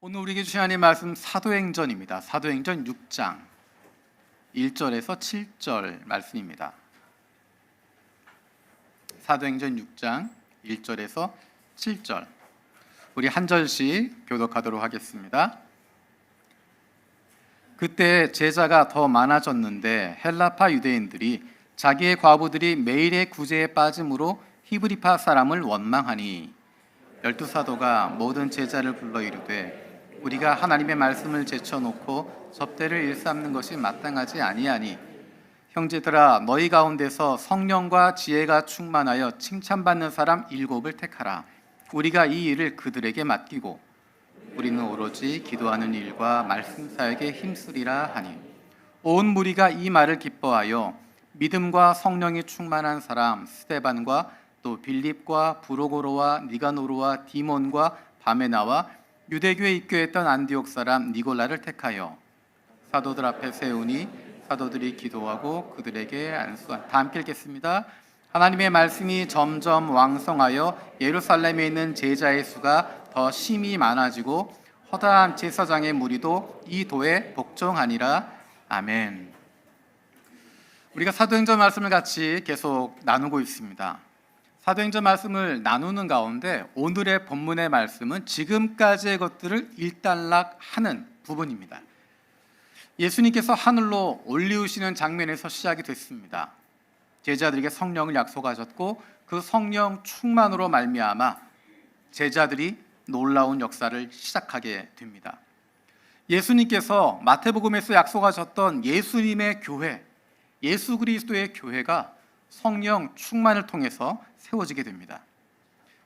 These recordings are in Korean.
오늘 우리에게 주신 하나님의 말씀 사도행전입니다. 사도행전 6장 1절에서 7절 말씀입니다. 사도행전 6장 1절에서 7절 우리 한 절씩 교독하도록 하겠습니다. 그때 제자가 더 많아졌는데 헬라파 유대인들이 자기의 과부들이 매일의 구제에 빠짐으로 히브리파 사람을 원망하니 열두 사도가 모든 제자를 불러 이르되 우리가 하나님의 말씀을 제쳐놓고 접대를 일삼는 것이 마땅하지 아니하니 형제들아 너희 가운데서 성령과 지혜가 충만하여 칭찬받는 사람 7을 택하라. 우리가 이 일을 그들에게 맡기고 우리는 오로지 기도하는 일과 말씀 사역에 힘쓰리라 하니 온 무리가 이 말을 기뻐하여 믿음과 성령이 충만한 사람 스데반과 또 빌립과 브로고로와 니가노르와 디몬과 바메나와 유대교에 입교했던 안디옥 사람 니골라를 택하여 사도들 앞에 세우니 사도들이 기도하고 그들에게 안수한. 다 함께 읽겠습니다. 하나님의 말씀이 점점 왕성하여 예루살렘에 있는 제자의 수가 더 심히 많아지고 허다한 제사장의 무리도 이 도에 복종하니라. 아멘. 우리가 사도행전 말씀을 같이 계속 나누고 있습니다. 사도행전 말씀을 나누는 가운데 오늘의 본문의 말씀은 지금까지의 것들을 일단락하는 부분입니다. 예수님께서 하늘로 올리우시는 장면에서 시작이 됐습니다. 제자들에게 성령을 약속하셨고 그 성령 충만으로 말미암아 제자들이 놀라운 역사를 시작하게 됩니다. 예수님께서 마태복음에서 약속하셨던 예수님의 교회, 예수 그리스도의 교회가 성령 충만을 통해서 세워지게 됩니다.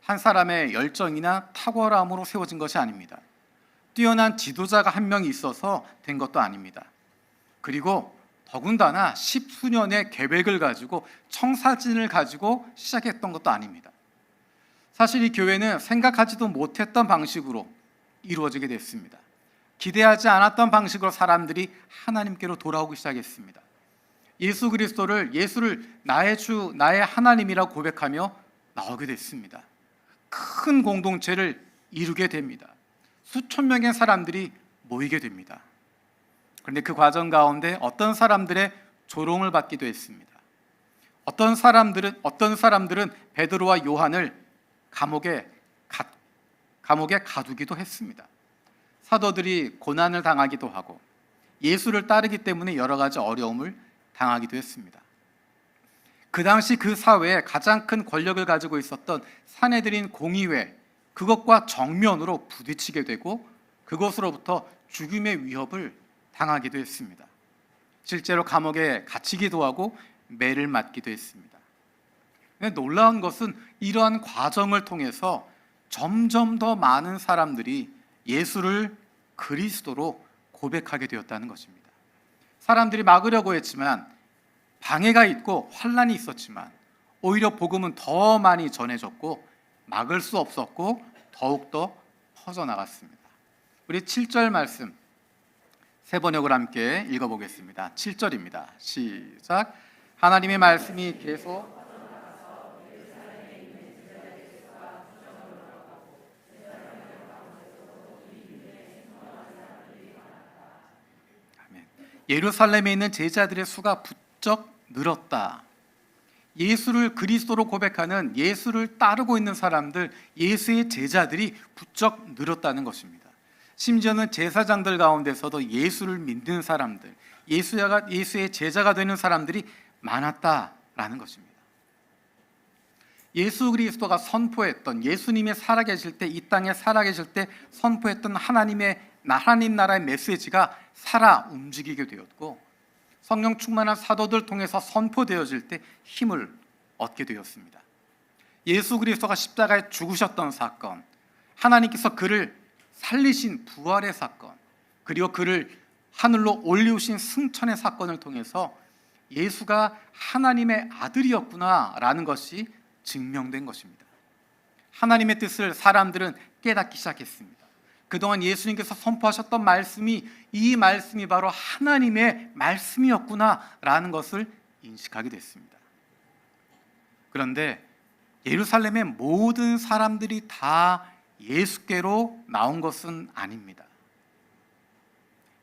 한 사람의 열정이나 탁월함으로 세워진 것이 아닙니다. 뛰어난 지도자가 한 명이 있어서 된 것도 아닙니다. 그리고 더군다나 십수년의 계획을 가지고 청사진을 가지고 시작했던 것도 아닙니다. 사실 이 교회는 생각하지도 못했던 방식으로 이루어지게 됐습니다. 기대하지 않았던 방식으로 사람들이 하나님께로 돌아오기 시작했습니다. 예수 그리스도를 예수를 나의 주, 나의 하나님이라고 고백하며 나오게 됐습니다. 큰 공동체를 이루게 됩니다. 수천 명의 사람들이 모이게 됩니다. 그런데 그 과정 가운데 어떤 사람들의 조롱을 받기도 했습니다. 어떤 사람들은 베드로와 요한을 감옥에 가두기도 했습니다. 사도들이 고난을 당하기도 하고 예수를 따르기 때문에 여러 가지 어려움을 당하기도 했습니다. 그 당시 그 사회에 가장 큰 권력을 가지고 있었던 산헤드린 공의회, 그것과 정면으로 부딪히게 되고 그것으로부터 죽음의 위협을 당하기도 했습니다. 실제로 감옥에 갇히기도 하고 매를 맞기도 했습니다. 놀라운 것은 이러한 과정을 통해서 점점 더 많은 사람들이 예수를 그리스도로 고백하게 되었다는 것입니다. 사람들이 막으려고 했지만 방해가 있고 환난이 있었지만 오히려 복음은 더 많이 전해졌고 막을 수 없었고 더욱더 퍼져나갔습니다. 우리 7절 말씀 세 번역을 함께 읽어보겠습니다. 7절입니다. 시작. 하나님의 말씀이 계속 예루살렘에 있는 제자들의 수가 부쩍 늘었다. 예수를 그리스도로 고백하는, 예수를 따르고 있는 사람들, 예수의 제자들이 부쩍 늘었다는 것입니다. 심지어는 제사장들 가운데서도 예수를 믿는 사람들, 예수의 제자가 되는 사람들이 많았다라는 것입니다. 예수 그리스도가 선포했던, 예수님이 살아계실 때, 이 땅에 살아계실 때 선포했던 하나님 나라의 메시지가 살아 움직이게 되었고 성령 충만한 사도들 통해서 선포되어질 때 힘을 얻게 되었습니다. 예수 그리스도가 십자가에 죽으셨던 사건, 하나님께서 그를 살리신 부활의 사건, 그리고 그를 하늘로 올리우신 승천의 사건을 통해서 예수가 하나님의 아들이었구나라는 것이 증명된 것입니다. 하나님의 뜻을 사람들은 깨닫기 시작했습니다. 그동안 예수님께서 선포하셨던 말씀이, 이 말씀이 바로 하나님의 말씀이었구나라는 것을 인식하게 됐습니다. 그런데 예루살렘의 모든 사람들이 다 예수께로 나온 것은 아닙니다.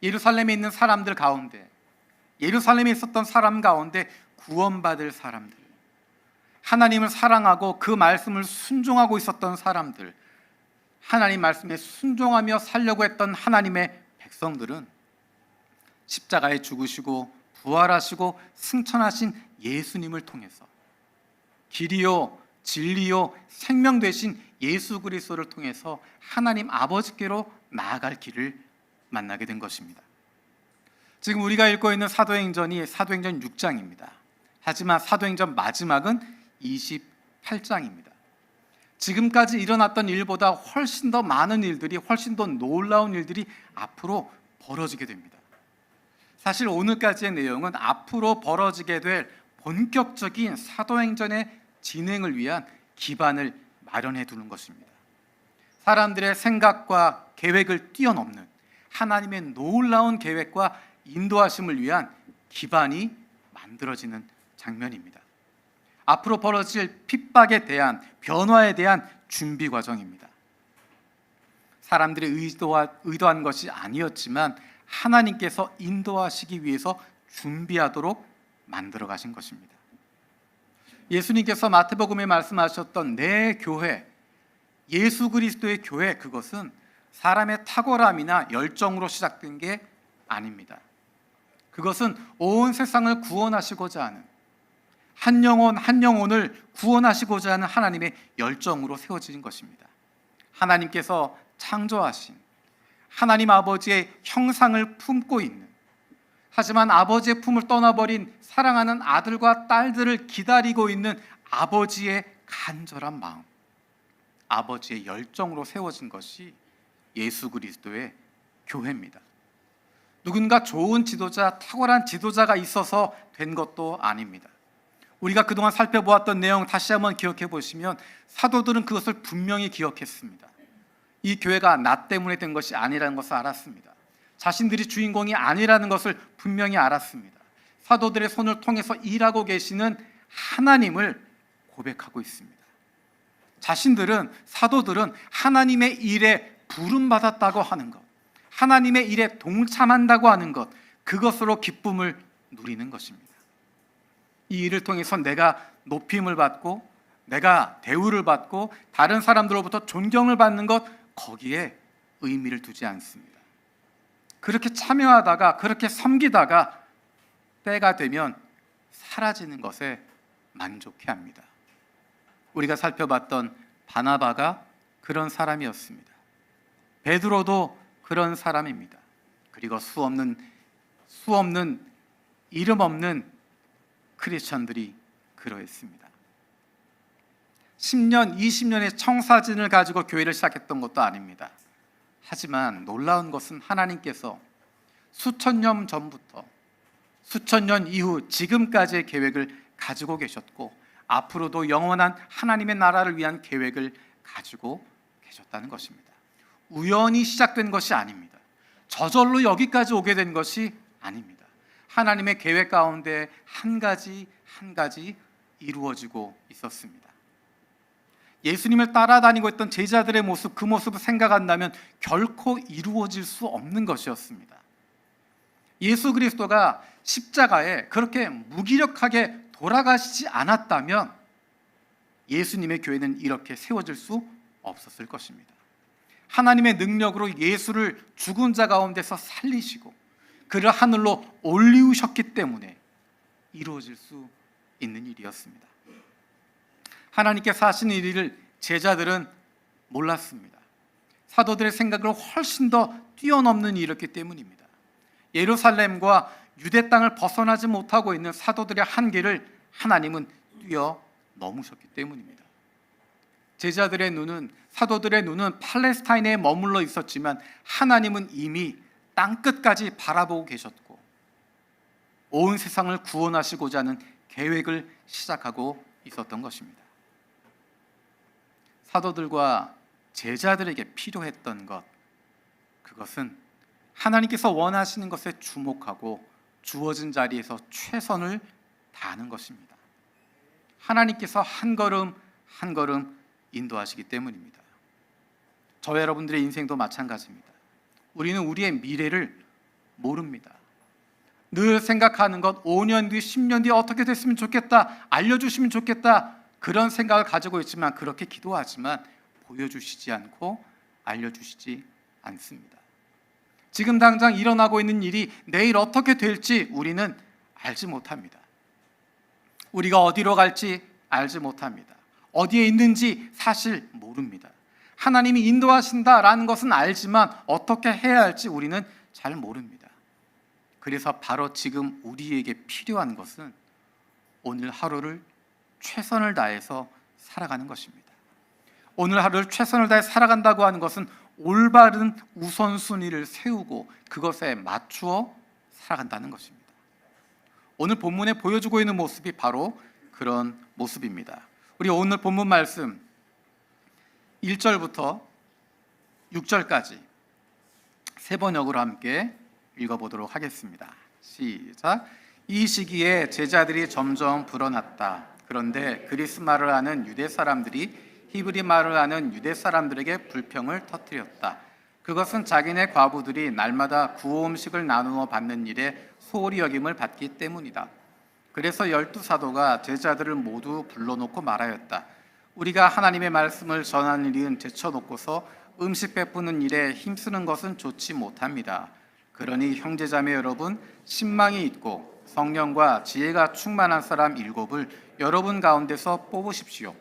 예루살렘에 있는 사람들 가운데, 예루살렘에 있었던 사람 가운데 구원받을 사람들, 하나님을 사랑하고 그 말씀을 순종하고 있었던 사람들, 하나님 말씀에 순종하며 살려고 했던 하나님의 백성들은 십자가에 죽으시고 부활하시고 승천하신 예수님을 통해서, 길이요 진리요 생명 되신 예수 그리스도를 통해서 하나님 아버지께로 나아갈 길을 만나게 된 것입니다. 지금 우리가 읽고 있는 사도행전이 사도행전 6장입니다. 하지만 사도행전 마지막은 28장입니다. 지금까지 일어났던 일보다 훨씬 더 많은 일들이, 훨씬 더 놀라운 일들이 앞으로 벌어지게 됩니다. 사실 오늘까지의 내용은 앞으로 벌어지게 될 본격적인 사도행전의 진행을 위한 기반을 마련해 두는 것입니다. 사람들의 생각과 계획을 뛰어넘는 하나님의 놀라운 계획과 인도하심을 위한 기반이 만들어지는 장면입니다. 앞으로 벌어질 핍박에 대한, 변화에 대한 준비 과정입니다. 사람들이 의도한 것이 아니었지만 하나님께서 인도하시기 위해서 준비하도록 만들어 가신 것입니다. 예수님께서 마태복음에 말씀하셨던 내 교회, 예수 그리스도의 교회, 그것은 사람의 탁월함이나 열정으로 시작된 게 아닙니다. 그것은 온 세상을 구원하시고자 하는, 한 영혼 한 영혼을 구원하시고자 하는 하나님의 열정으로 세워진 것입니다. 하나님께서 창조하신 하나님 아버지의 형상을 품고 있는, 하지만 아버지의 품을 떠나버린 사랑하는 아들과 딸들을 기다리고 있는 아버지의 간절한 마음, 아버지의 열정으로 세워진 것이 예수 그리스도의 교회입니다. 누군가 좋은 지도자, 탁월한 지도자가 있어서 된 것도 아닙니다. 우리가 그동안 살펴보았던 내용 다시 한번 기억해 보시면 사도들은 그것을 분명히 기억했습니다. 이 교회가 나 때문에 된 것이 아니라는 것을 알았습니다. 자신들이 주인공이 아니라는 것을 분명히 알았습니다. 사도들의 손을 통해서 일하고 계시는 하나님을 고백하고 있습니다. 사도들은 하나님의 일에 부름받았다고 하는 것, 하나님의 일에 동참한다고 하는 것, 그것으로 기쁨을 누리는 것입니다. 이 일을 통해서 내가 높임을 받고, 내가 대우를 받고, 다른 사람들로부터 존경을 받는 것, 거기에 의미를 두지 않습니다. 그렇게 참여하다가, 그렇게 섬기다가 때가 되면 사라지는 것에 만족해합니다. 우리가 살펴봤던 바나바가 그런 사람이었습니다. 베드로도 그런 사람입니다. 그리고 수없는 이름 없는 크리스천들이 그러했습니다. 10년, 20년의 청사진을 가지고 교회를 시작했던 것도 아닙니다. 하지만 놀라운 것은 하나님께서 수천 년 전부터 수천 년 이후 지금까지의 계획을 가지고 계셨고, 앞으로도 영원한 하나님의 나라를 위한 계획을 가지고 계셨다는 것입니다. 우연히 시작된 것이 아닙니다. 저절로 여기까지 오게 된 것이 아닙니다. 하나님의 계획 가운데 한 가지 한 가지 이루어지고 있었습니다. 예수님을 따라다니고 있던 제자들의 모습, 그 모습을 생각한다면 결코 이루어질 수 없는 것이었습니다. 예수 그리스도가 십자가에 그렇게 무기력하게 돌아가시지 않았다면 예수님의 교회는 이렇게 세워질 수 없었을 것입니다. 하나님의 능력으로 예수를 죽은 자 가운데서 살리시고 그를 하늘로 올리우셨기 때문에 이루어질 수 있는 일이었습니다. 하나님께서 하시는 일을 제자들은 몰랐습니다. 사도들의 생각을 훨씬 더 뛰어넘는 일이었기 때문입니다. 예루살렘과 유대 땅을 벗어나지 못하고 있는 사도들의 한계를 하나님은 뛰어넘으셨기 때문입니다. 제자들의 눈은, 사도들의 눈은 팔레스타인에 머물러 있었지만 하나님은 이미 땅끝까지 바라보고 계셨고 온 세상을 구원하시고자 하는 계획을 시작하고 있었던 것입니다. 사도들과 제자들에게 필요했던 것, 그것은 하나님께서 원하시는 것에 주목하고 주어진 자리에서 최선을 다하는 것입니다. 하나님께서 한 걸음 한 걸음 인도하시기 때문입니다. 저와 여러분들의 인생도 마찬가지입니다. 우리는 우리의 미래를 모릅니다. 늘 생각하는 것 5년 뒤, 10년 뒤에 어떻게 됐으면 좋겠다, 알려주시면 좋겠다, 그런 생각을 가지고 있지만 그렇게 기도하지만 보여주시지 않고 알려주시지 않습니다. 지금 당장 일어나고 있는 일이 내일 어떻게 될지 우리는 알지 못합니다. 우리가 어디로 갈지 알지 못합니다. 어디에 있는지 사실 모릅니다. 하나님이 인도하신다라는 것은 알지만 어떻게 해야 할지 우리는 잘 모릅니다. 그래서 바로 지금 우리에게 필요한 것은 오늘 하루를 최선을 다해서 살아가는 것입니다. 오늘 하루를 최선을 다해 살아간다고 하는 것은 올바른 우선순위를 세우고 그것에 맞추어 살아간다는 것입니다. 오늘 본문에 보여주고 있는 모습이 바로 그런 모습입니다. 우리 오늘 본문 말씀 1절부터 6절까지 세 번역으로 함께 읽어보도록 하겠습니다. 시작. 이 시기에 제자들이 점점 불어났다. 그런데 그리스 말을 하는 유대 사람들이 히브리 말을 하는 유대 사람들에게 불평을 터뜨렸다. 그것은 자기네 과부들이 날마다 구호 음식을 나누어 받는 일에 소홀히 여김을 받기 때문이다. 그래서 12사도가 제자들을 모두 불러놓고 말하였다. 우리가 하나님의 말씀을 전하는 일은 제쳐놓고서 음식 베푸는 일에 힘쓰는 것은 좋지 못합니다. 그러니 형제자매 여러분, 신망이 있고 성령과 지혜가 충만한 사람 7을 여러분 가운데서 뽑으십시오.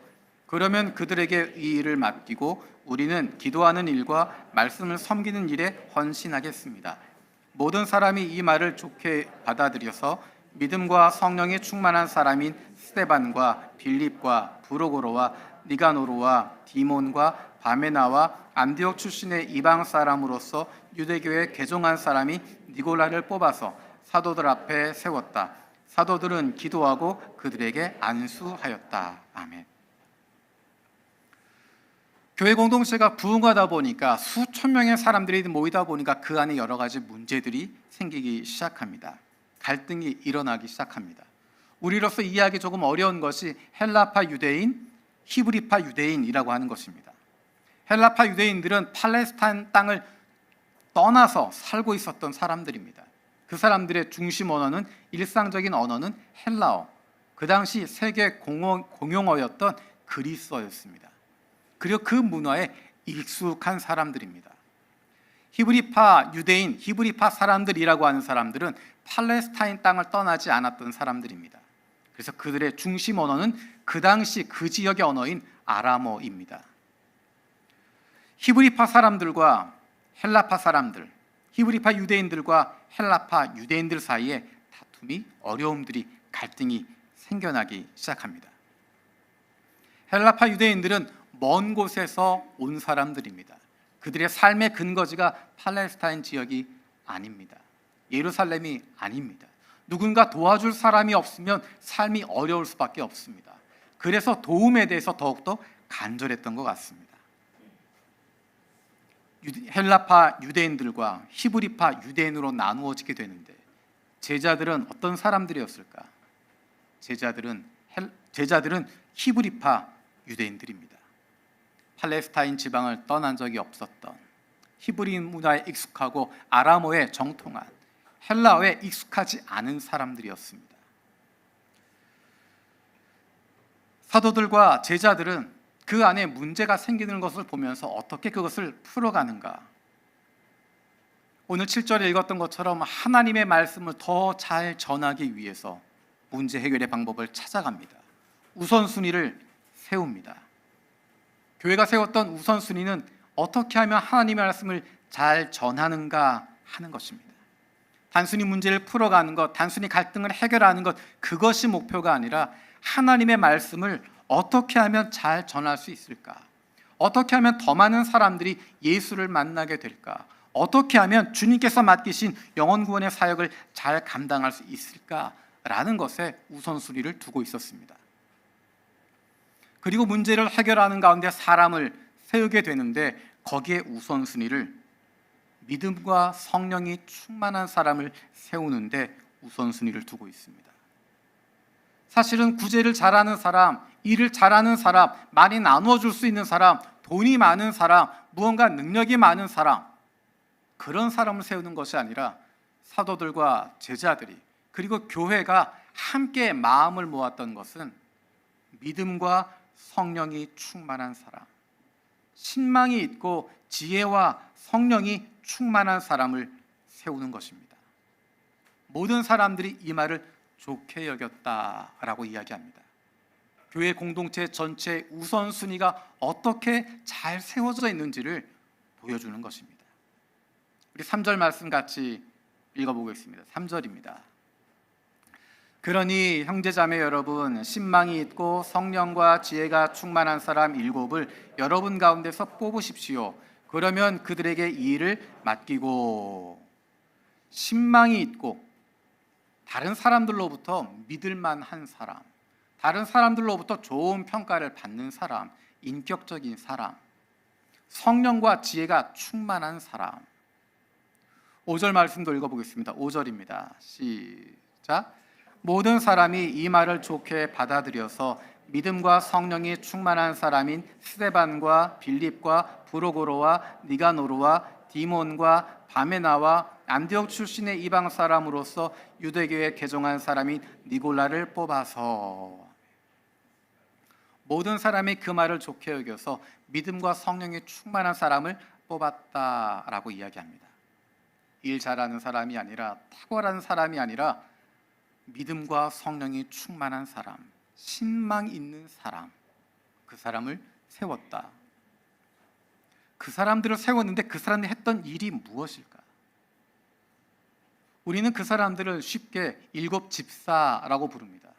그러면 그들에게 이 일을 맡기고 우리는 기도하는 일과 말씀을 섬기는 일에 헌신하겠습니다. 모든 사람이 이 말을 좋게 받아들여서 믿음과 성령이 충만한 사람인 스데반과 빌립과 브로고로와 니가노르와 디몬과 바메나와 안디옥 출신의 이방 사람으로서 유대교에 개종한 사람이 니골라를 뽑아서 사도들 앞에 세웠다. 사도들은 기도하고 그들에게 안수하였다. 아멘. 교회 공동체가 부흥하다 보니까 수천 명의 사람들이 모이다 보니까 그 안에 여러 가지 문제들이 생기기 시작합니다. 갈등이 일어나기 시작합니다. 우리로서 이해하기 조금 어려운 것이 헬라파 유대인, 히브리파 유대인이라고 하는 것입니다. 헬라파 유대인들은 팔레스타인 땅을 떠나서 살고 있었던 사람들입니다. 그 사람들의 중심 언어는 일상적인 언어는 헬라어, 그 당시 세계 공용어였던 그리스어였습니다. 그리고 그 문화에 익숙한 사람들입니다. 히브리파 유대인, 히브리파 사람들이라고 하는 사람들은 팔레스타인 땅을 떠나지 않았던 사람들입니다. 그래서 그들의 중심 언어는 그 당시 그 지역의 언어인 아람어입니다. 히브리파 사람들과 헬라파 사람들, 히브리파 유대인들과 헬라파 유대인들 사이에 다툼이, 어려움들이, 갈등이 생겨나기 시작합니다. 헬라파 유대인들은 먼 곳에서 온 사람들입니다. 그들의 삶의 근거지가 팔레스타인 지역이 아닙니다. 예루살렘이 아닙니다. 누군가 도와줄 사람이 없으면 삶이 어려울 수밖에 없습니다. 그래서 도움에 대해서 더욱더 간절했던 것 같습니다. 헬라파 유대인들과 히브리파 유대인으로 나누어지게 되는데 제자들은 어떤 사람들이었을까? 제자들은 히브리파 유대인들입니다. 팔레스타인 지방을 떠난 적이 없었던, 히브리 문화에 익숙하고 아람어에 정통한, 헬라어에 익숙하지 않은 사람들이었습니다. 사도들과 제자들은 그 안에 문제가 생기는 것을 보면서 어떻게 그것을 풀어가는가? 오늘 7절에 읽었던 것처럼 하나님의 말씀을 더 잘 전하기 위해서 문제 해결의 방법을 찾아갑니다. 우선순위를 세웁니다. 교회가 세웠던 우선순위는 어떻게 하면 하나님의 말씀을 잘 전하는가 하는 것입니다. 단순히 문제를 풀어가는 것, 단순히 갈등을 해결하는 것, 그것이 목표가 아니라 하나님의 말씀을 어떻게 하면 잘 전할 수 있을까? 어떻게 하면 더 많은 사람들이 예수를 만나게 될까? 어떻게 하면 주님께서 맡기신 영혼 구원의 사역을 잘 감당할 수 있을까라는 것에 우선순위를 두고 있었습니다. 그리고 문제를 해결하는 가운데 사람을 세우게 되는데 거기에 우선순위를 믿음과 성령이 충만한 사람을 세우는데 우선순위를 두고 있습니다. 사실은 구제를 잘하는 사람, 일을 잘하는 사람, 많이 나누어 줄 수 있는 사람, 돈이 많은 사람, 무언가 능력이 많은 사람, 그런 사람을 세우는 것이 아니라 사도들과 제자들이 그리고 교회가 함께 마음을 모았던 것은 믿음과 성령이 충만한 사람, 신망이 있고 지혜와 성령이 충만한 사람을 세우는 것입니다. 모든 사람들이 이 말을 좋게 여겼다라고 이야기합니다. 교회 공동체 전체의 우선순위가 어떻게 잘 세워져 있는지를 보여주는 것입니다. 우리 3절 말씀 같이 읽어보겠습니다. 3절입니다. 그러니 형제자매 여러분, 신망이 있고 성령과 지혜가 충만한 사람 7을 여러분 가운데서 뽑으십시오. 그러면 그들에게 이 일을 맡기고. 신망이 있고 다른 사람들로부터 믿을 만한 사람, 다른 사람들로부터 좋은 평가를 받는 사람, 인격적인 사람, 성령과 지혜가 충만한 사람. 5절 말씀도 읽어보겠습니다. 5절입니다. 시작. 모든 사람이 이 말을 좋게 받아들여서 믿음과 성령이 충만한 사람인 스데반과 빌립과 브로고로와 니가노르와 디몬과 바메나와 안디옥 출신의 이방 사람으로서 유대교에 개종한 사람인 니골라를 뽑아서. 모든 사람이 그 말을 좋게 여겨서 믿음과 성령이 충만한 사람을 뽑았다라고 이야기합니다. 일 잘하는 사람이 아니라, 탁월한 사람이 아니라 믿음과 성령이 충만한 사람, 신망 있는 사람, 그 사람을 세웠다. 그 사람들을 세웠는데 그 사람이 했던 일이 무엇일까? 우리는 그 사람들을 쉽게 7 집사라고 부릅니다.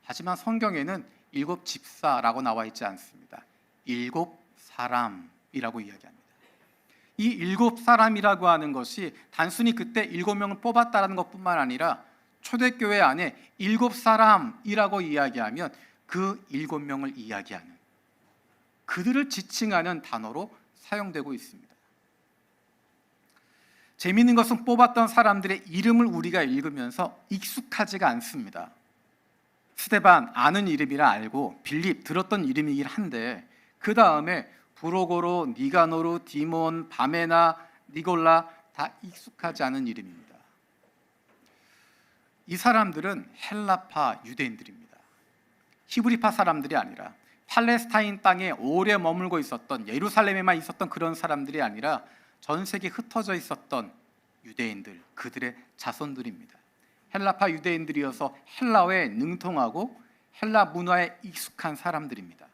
하지만 성경에는 7 집사라고 나와 있지 않습니다. 7 사람이라고 이야기합니다. 이 7 사람이라고 하는 것이 단순히 그때 7명을 뽑았다는 것뿐만 아니라 초대교회 안에 7 사람이라고 이야기하면 그 7명을 이야기하는, 그들을 지칭하는 단어로 사용되고 있습니다. 재미있는 것은 뽑았던 사람들의 이름을 우리가 읽으면서 익숙하지가 않습니다. 스데반 아는 이름이라 알고, 빌립 들었던 이름이긴 한데 그 다음에 브로고로, 니가노르, 디몬, 바메나, 니골라 다 익숙하지 않은 이름입니다. 이 사람들은 헬라파 유대인들입니다. 히브리파 사람들이 아니라 팔레스타인 땅에 오래 머물고 있었던, 예루살렘에만 있었던 그런 사람들이 아니라 전 세계에 흩어져 있었던 유대인들, 그들의 자손들입니다. 헬라파 유대인들이어서 헬라어에 능통하고 헬라 문화에 익숙한 사람들입니다.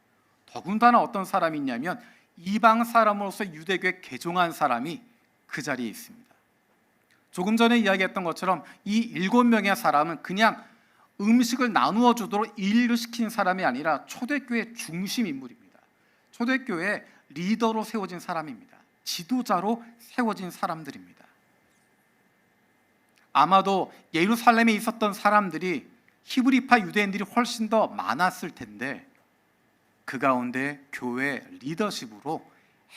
더군다나 어떤 사람이 있냐면 이방 사람으로서 유대교에 개종한 사람이 그 자리에 있습니다. 조금 전에 이야기했던 것처럼 이 7명의 사람은 그냥 음식을 나누어 주도록 일을 시킨 사람이 아니라 초대교회 중심 인물입니다. 초대교회 리더로 세워진 사람입니다. 지도자로 세워진 사람들입니다. 아마도 예루살렘에 있었던 사람들이 히브리파 유대인들이 훨씬 더 많았을 텐데 그 가운데 교회 리더십으로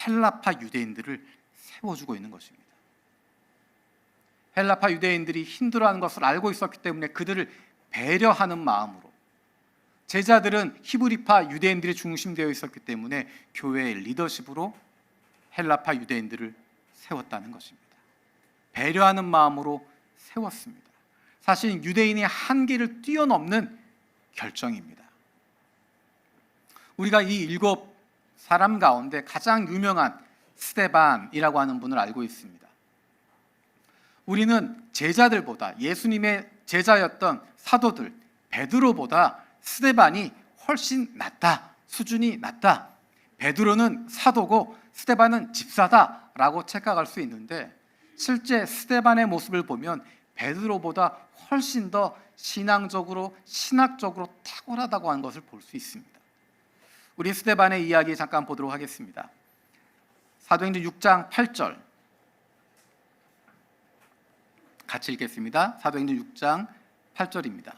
헬라파 유대인들을 세워주고 있는 것입니다. 헬라파 유대인들이 힘들어하는 것을 알고 있었기 때문에 그들을 배려하는 마음으로, 제자들은 히브리파 유대인들이 중심되어 있었기 때문에 교회의 리더십으로 헬라파 유대인들을 세웠다는 것입니다. 배려하는 마음으로 세웠습니다. 사실 유대인의 한계를 뛰어넘는 결정입니다. 우리가 이 7 사람 가운데 가장 유명한 스데반이라고 하는 분을 알고 있습니다. 우리는 제자들보다, 예수님의 제자였던 사도들 베드로보다 스데반이 훨씬 낫다, 수준이 낮다, 베드로는 사도고 스데반은 집사다라고 착각할 수 있는데 실제 스데반의 모습을 보면 베드로보다 훨씬 더 신앙적으로, 신학적으로 탁월하다고 하는 것을 볼 수 있습니다. 우리 스데반의 이야기 잠깐 보도록 하겠습니다. 사도행전 6장 8절 같이 읽겠습니다. 사도행전 6장 8절입니다.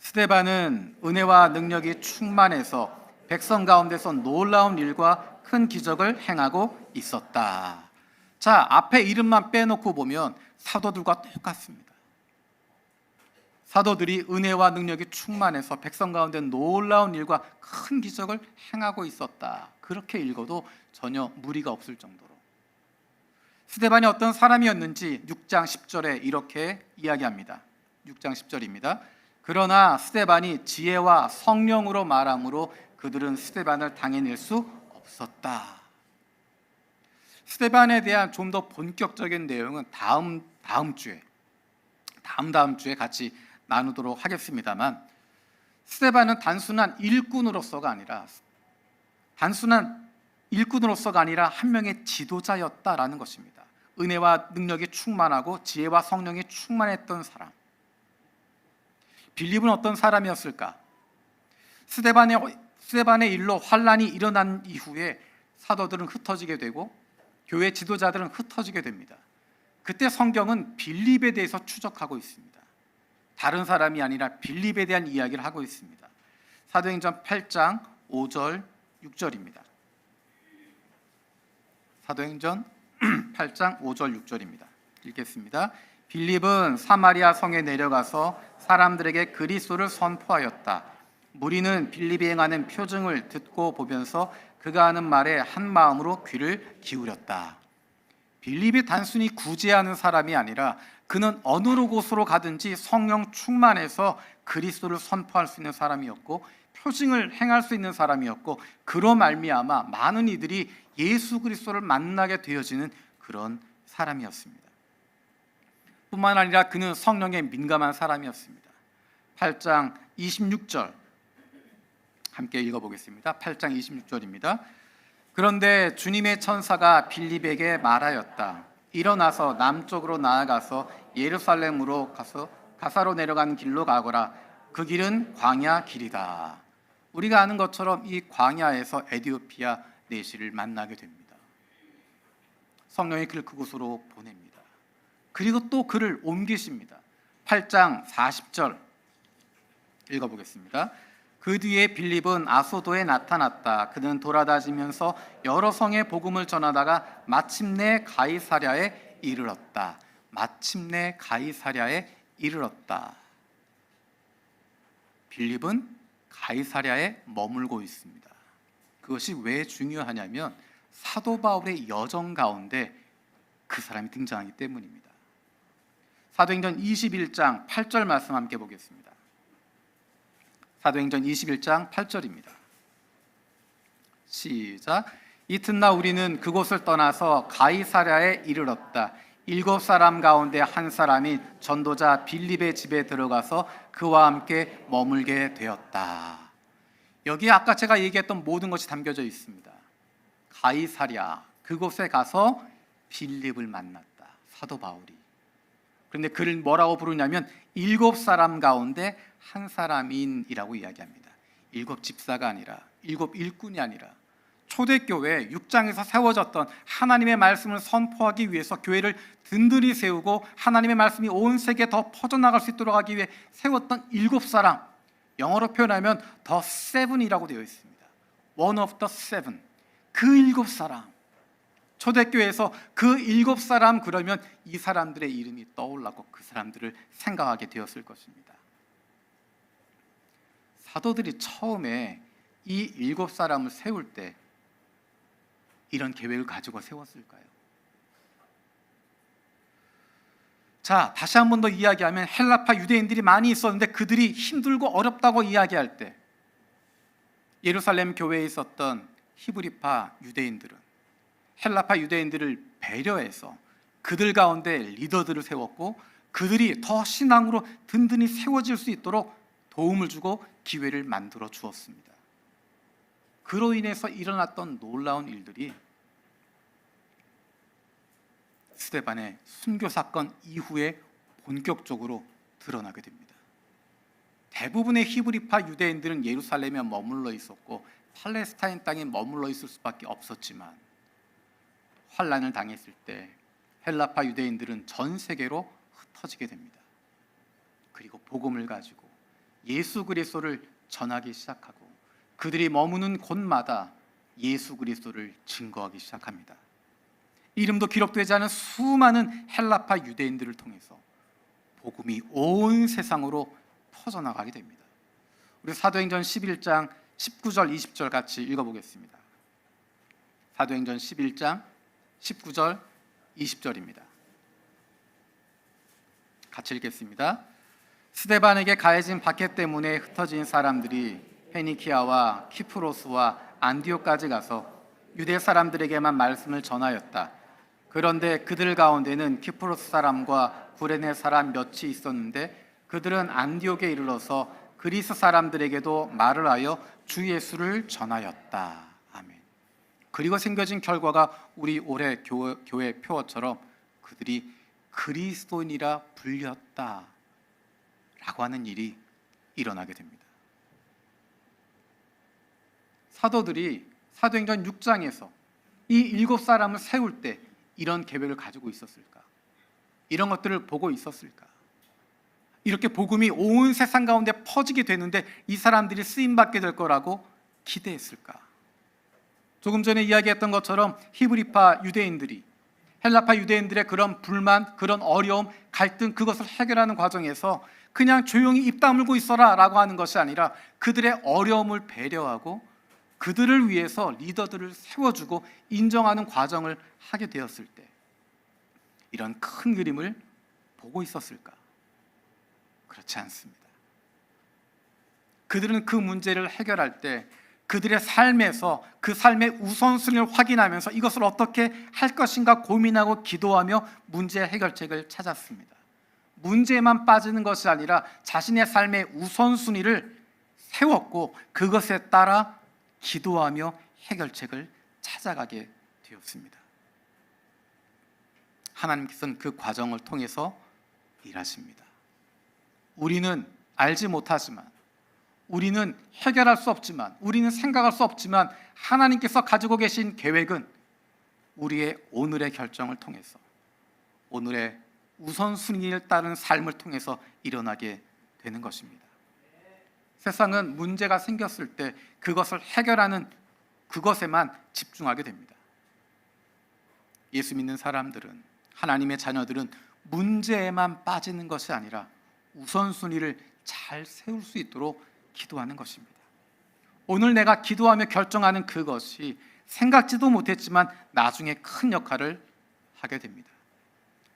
스데반은 은혜와 능력이 충만해서 백성 가운데서 놀라운 일과 큰 기적을 행하고 있었다. 자, 앞에 이름만 빼놓고 보면 사도들과 똑같습니다. 사도들이 은혜와 능력이 충만해서 백성 가운데 놀라운 일과 큰 기적을 행하고 있었다. 그렇게 읽어도 전혀 무리가 없을 정도로. 스데반이 어떤 사람이었는지 6장 10절에 이렇게 이야기합니다. 6장 10절입니다. 그러나 스데반이 지혜와 성령으로 말함으로 그들은 스데반을 당해낼 수 없었다. 스데반에 대한 좀 더 본격적인 내용은 다음 주에 같이 나누도록 하겠습니다만, 스데반은 단순한 일꾼으로서가 아니라 한 명의 지도자였다라는 것입니다. 은혜와 능력이 충만하고 지혜와 성령이 충만했던 사람. 빌립은 어떤 사람이었을까? 스데반의 일로 환란이 일어난 이후에 사도들은 흩어지게 되고 교회 지도자들은 흩어지게 됩니다. 그때 성경은 빌립에 대해서 추적하고 있습니다. 다른 사람이 아니라 빌립에 대한 이야기를 하고 있습니다. 사도행전 8장 5절 6절입니다. 사도행전 8장 5절 6절입니다. 읽겠습니다. 빌립은 사마리아 성에 내려가서 사람들에게 그리스도를 선포하였다. 무리는 빌립이 행하는 표징을 듣고 보면서 그가 하는 말에 한 마음으로 귀를 기울였다. 빌립이 단순히 구제하는 사람이 아니라 그는 어느 곳으로 가든지 성령 충만해서 그리스도를 선포할 수 있는 사람이었고 표징을 행할 수 있는 사람이었고, 그로 말미암아 많은 이들이 예수 그리스도를 만나게 되어지는 그런 사람이었습니다. 뿐만 아니라 그는 성령에 민감한 사람이었습니다. 8장 26절 함께 읽어보겠습니다. 8장 26절입니다. 그런데 주님의 천사가 빌립에게 말하였다. 일어나서 남쪽으로 나아가서 예루살렘으로 가서 가사로 내려가는 길로 가거라. 그 길은 광야 길이다. 우리가 아는 것처럼 이 광야에서 에디오피아 내시를 만나게 됩니다. 성령이 그를 그곳으로 보냅니다. 그리고 또 그를 옮기십니다. 8장 40절 읽어보겠습니다. 그 뒤에 빌립은 아소도에 나타났다. 그는 돌아다니면서 여러 성에 복음을 전하다가 마침내 가이사랴에 이르렀다. 마침내 가이사랴에 이르렀다. 빌립은 가이사랴에 머물고 있습니다. 그것이 왜 중요하냐면 사도 바울의 여정 가운데 그 사람이 등장하기 때문입니다. 사도행전 21장 8절 말씀 함께 보겠습니다. 사도행전 21장 8절입니다. 시작. 이튿날 우리는 그곳을 떠나서 가이사랴에 이르렀다. 7사람 가운데 한 사람이 전도자 빌립의 집에 들어가서 그와 함께 머물게 되었다. 여기에 아까 제가 얘기했던 모든 것이 담겨져 있습니다. 가이사랴, 그곳에 가서 빌립을 만났다. 사도 바울이. 그런데 그를 뭐라고 부르냐면 7사람 가운데 한 사람인이라고 이야기합니다. 7집사가 아니라 7 일꾼이 아니라 초대교회 6장에서 세워졌던 하나님의 말씀을 선포하기 위해서 교회를 든든히 세우고 하나님의 말씀이 온 세계에 더 퍼져나갈 수 있도록 하기 위해 세웠던 7사람, 영어로 표현하면 The Seven이라고 되어 있습니다. One of the Seven. 그 7사람. 초대교회에서 그 7사람, 그러면 이 사람들의 이름이 떠올랐고 그 사람들을 생각하게 되었을 것입니다. 사도들이 처음에 이 7사람을 세울 때 이런 계획을 가지고 세웠을까요? 자, 다시 한 번 더 이야기하면 헬라파 유대인들이 많이 있었는데 그들이 힘들고 어렵다고 이야기할 때 예루살렘 교회에 있었던 히브리파 유대인들은 헬라파 유대인들을 배려해서 그들 가운데 리더들을 세웠고 그들이 더 신앙으로 든든히 세워질 수 있도록 도움을 주고 기회를 만들어 주었습니다. 그로 인해서 일어났던 놀라운 일들이 스데반의 순교 사건 이후에 본격적으로 드러나게 됩니다. 대부분의 히브리파 유대인들은 예루살렘에 머물러 있었고 팔레스타인 땅에 머물러 있을 수밖에 없었지만 환란을 당했을 때 헬라파 유대인들은 전 세계로 흩어지게 됩니다. 그리고 복음을 가지고 예수 그리스도를 전하기 시작하고 그들이 머무는 곳마다 예수 그리스도를 증거하기 시작합니다. 이름도 기록되지 않은 수많은 헬라파 유대인들을 통해서 복음이 온 세상으로 퍼져나가게 됩니다. 우리 사도행전 11장 19절 20절 같이 읽어보겠습니다. 사도행전 11장 19절 20절입니다. 같이 읽겠습니다. 스데반에게 가해진 박해 때문에 흩어진 사람들이 페니키아와 키프로스와 안디옥까지 가서 유대 사람들에게만 말씀을 전하였다. 그런데 그들 가운데는 키프로스 사람과 구레네 사람 몇이 있었는데 그들은 안디옥에 이르러서 그리스 사람들에게도 말을 하여 주 예수를 전하였다. 아멘. 그리고 생겨진 결과가 우리 올해 교회 표어처럼 그들이 그리스도인이라 불렸다 라고 하는 일이 일어나게 됩니다. 사도들이 사도행전 6장에서 이 7사람을 세울 때 이런 계획을 가지고 있었을까? 이런 것들을 보고 있었을까? 이렇게 복음이 온 세상 가운데 퍼지게 되는데 이 사람들이 쓰임받게 될 거라고 기대했을까? 조금 전에 이야기했던 것처럼 히브리파 유대인들이 헬라파 유대인들의 그런 불만, 그런 어려움, 갈등, 그것을 해결하는 과정에서 그냥 조용히 입 다물고 있어라 라고 하는 것이 아니라 그들의 어려움을 배려하고 그들을 위해서 리더들을 세워주고 인정하는 과정을 하게 되었을 때 이런 큰 그림을 보고 있었을까? 그렇지 않습니다. 그들은 그 문제를 해결할 때 그들의 삶에서 그 삶의 우선순위를 확인하면서 이것을 어떻게 할 것인가 고민하고 기도하며 문제 해결책을 찾았습니다. 문제에만 빠지는 것이 아니라 자신의 삶의 우선순위를 세웠고 그것에 따라 기도하며 해결책을 찾아가게 되었습니다. 하나님께서는 그 과정을 통해서 일하십니다. 우리는 알지 못하지만, 우리는 해결할 수 없지만, 우리는 생각할 수 없지만 하나님께서 가지고 계신 계획은 우리의 오늘의 결정을 통해서, 오늘의 우선순위를 따른 삶을 통해서 일어나게 되는 것입니다. 세상은 문제가 생겼을 때 그것을 해결하는 그것에만 집중하게 됩니다. 예수 믿는 사람들은, 하나님의 자녀들은 문제에만 빠지는 것이 아니라 우선순위를 잘 세울 수 있도록 기도하는 것입니다. 오늘 내가 기도하며 결정하는 그것이 생각지도 못했지만 나중에 큰 역할을 하게 됩니다.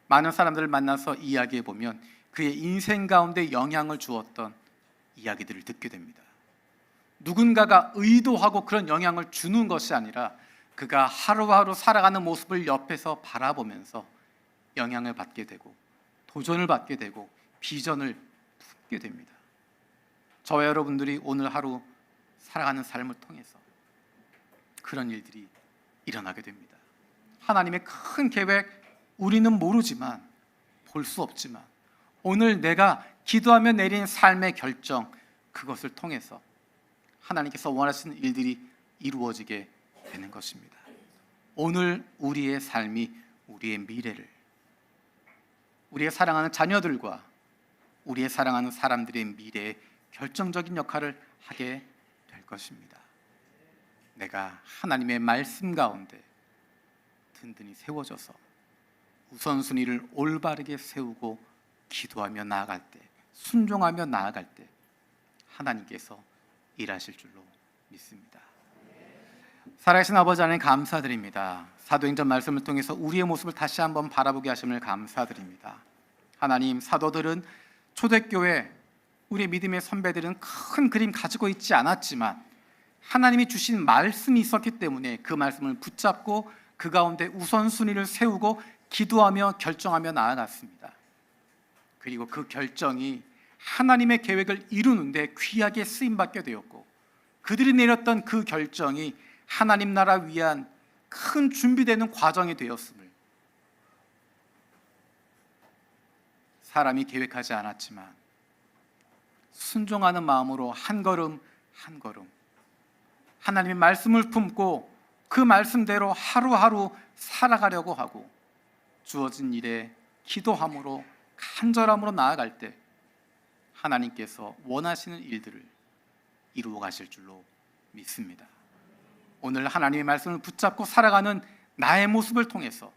많은 사람들을 만나서 이야기해 보면 그의 인생 가운데 영향을 주었던 이야기들을 듣게 됩니다. 누군가가 의도하고 그런 영향을 주는 것이 아니라 그가 하루하루 살아가는 모습을 옆에서 바라보면서 영향을 받게 되고 도전을 받게 되고 비전을 품게 됩니다. 저와 여러분들이 오늘 하루 살아가는 삶을 통해서 그런 일들이 일어나게 됩니다. 하나님의 큰 계획 우리는 모르지만, 볼 수 없지만 오늘 내가 기도하며 내린 삶의 결정, 그것을 통해서 하나님께서 원하시는 일들이 이루어지게 되는 것입니다. 오늘 우리의 삶이 우리의 미래를, 우리의 사랑하는 자녀들과 우리의 사랑하는 사람들의 미래에 결정적인 역할을 하게 될 것입니다. 내가 하나님의 말씀 가운데 든든히 세워져서 우선순위를 올바르게 세우고 기도하며 나아갈 때, 순종하며 나아갈 때 하나님께서 일하실 줄로 믿습니다. 살아계신 아버지 하나님 감사드립니다. 사도행전 말씀을 통해서 우리의 모습을 다시 한번 바라보게 하심을 감사드립니다. 하나님, 사도들은 초대교회 우리 믿음의 선배들은 큰 그림 가지고 있지 않았지만 하나님이 주신 말씀이 있었기 때문에 그 말씀을 붙잡고 그 가운데 우선순위를 세우고 기도하며 결정하며 나아갔습니다. 그리고 그 결정이 하나님의 계획을 이루는데 귀하게 쓰임받게 되었고 그들이 내렸던 그 결정이 하나님 나라 위한 큰 준비되는 과정이 되었음을 사람이 계획하지 않았지만 순종하는 마음으로 한 걸음 한 걸음 하나님의 말씀을 품고 그 말씀대로 하루하루 살아가려고 하고 주어진 일에 기도함으로 간절함으로 나아갈 때 하나님께서 원하시는 일들을 이루어 가실 줄로 믿습니다. 오늘 하나님의 말씀을 붙잡고 살아가는 나의 모습을 통해서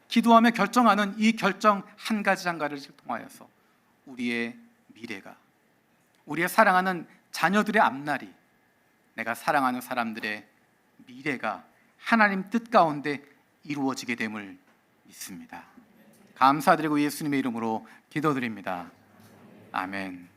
기도하며 결정하는 이 결정 한 가지 한 가지를 통하여서 우리의 미래가, 우리의 사랑하는 자녀들의 앞날이, 내가 사랑하는 사람들의 미래가 하나님 뜻 가운데 이루어지게 됨을 믿습니다. 감사드리고 예수님의 이름으로 기도드립니다. 아멘.